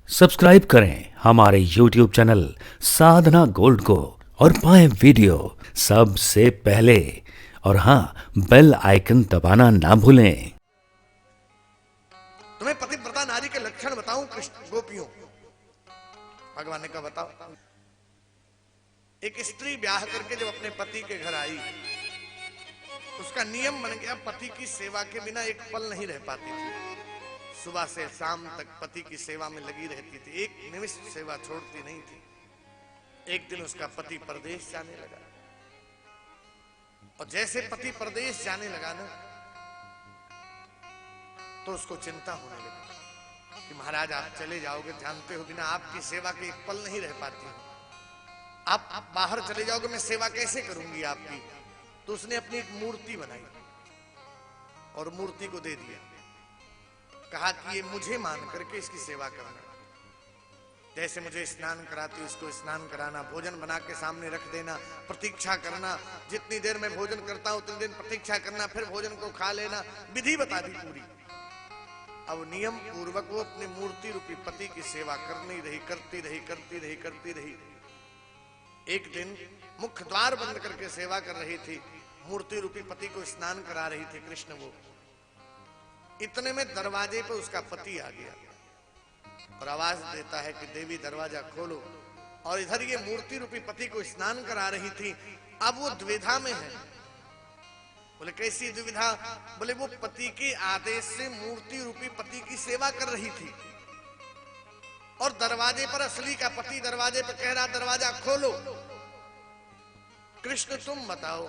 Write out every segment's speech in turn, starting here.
Subscribe करें हमारे YouTube channel साधना gold को और पाएं वीडियो सबसे पहले। और हाँ, बेल आइकन दबाना ना भूलें। तुम्हें पतिव्रता नारी के लक्षण बताऊं कृष्ण गोपियों? भगवान ने कहा बताओ। एक स्त्री ब्याह करके जब अपने पति के घर आई, उसका नियम बन गया पति की सेवा के बिना एक पल नहीं रह पाती थी। सुबह से शाम तक पति की सेवा में लगी रहती थी, एक निमिष सेवा छोड़ती नहीं थी। एक दिन उसका पति परदेश जाने लगा, और जैसे पति परदेश जाने लगा ना, तो उसको चिंता होने लगी कि महाराज आप चले जाओगे, जानते हो बिना आपकी सेवा के एक पल नहीं रह पाती हूं। आप बाहर चले जाओगे, मैं सेवा कैसे करूंगी आपकी? तो उसने अपनी एक मूर्ति बनाई और मूर्ति को दे दिया। कहा कि ये मुझे मान करके इसकी सेवा करना, जैसे मुझे स्नान कराती उसको स्नान कराना, भोजन बना के सामने रख देना, प्रतीक्षा करना, जितनी देर मैं भोजन करता हूं उतनी देर प्रतीक्षा करना, फिर भोजन को खा लेना, विधि बता दी पूरी। अब नियम पूर्वक वो अपने मूर्ति रूपी पति की सेवा करती रही। एक दिन मुख्य द्वार बंद करके सेवा कर रही थी, मूर्ति रूपी पति को स्नान करा रही थी कृष्ण। वो इतने में दरवाजे पर उसका पति आ गया और आवाज देता है कि देवी दरवाजा खोलो। और इधर ये मूर्ति रूपी पति को स्नान करा रही थी। अब वो द्विधा में है। बोले कैसी दुविधा? बोले वो पति के आदेश से मूर्ति रूपी पति की सेवा कर रही थी, और दरवाजे पर असली का पति दरवाजे पर कह रहा दरवाजा खोलो। कृष्ण तुम बताओ।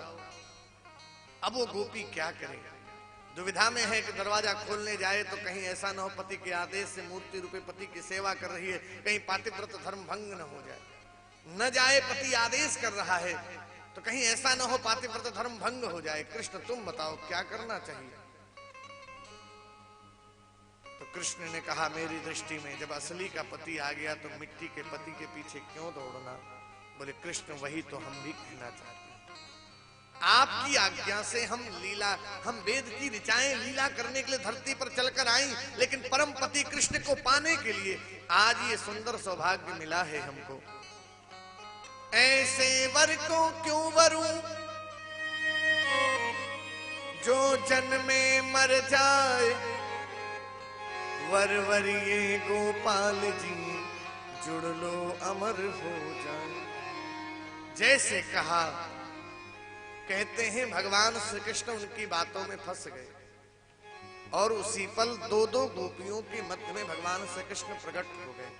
अब वो गोपी क्या करे? दुविधा में है कि दरवाजा खोलने जाए तो कहीं ऐसा न हो पति के आदेश से मूर्ति रूपे पति की सेवा कर रही है, कहीं पातिव्रत धर्म भंग न हो जाए। न जाए, पति आदेश कर रहा है, तो कहीं ऐसा न हो पातिव्रत धर्म भंग हो जाए। कृष्ण तुम बताओ क्या करना चाहिए? तो कृष्ण ने कहा मेरी दृष्टि में जब असली का पति आ गया तो मिट्टी के पति के पीछे क्यों दौड़ना? बोले कृष्ण वही तो हम भी कहना चाहते हैं। आपकी आज्ञा से हम वेद की ऋचाएं लीला करने के लिए धरती पर चलकर आई, लेकिन परम पति कृष्ण को पाने के लिए आज ये सुंदर सौभाग्य मिला है हमको। ऐसे वर को क्यों वरूं जो जन्मे मर जाए, वर ये गोपाल जी जुड़ लो अमर हो जाए। जैसे कहा, कहते हैं भगवान श्री कृष्ण उनकी बातों में फंस गए, और उसी पल दो गोपियों के मध्य में भगवान श्री कृष्ण प्रकट हो गए।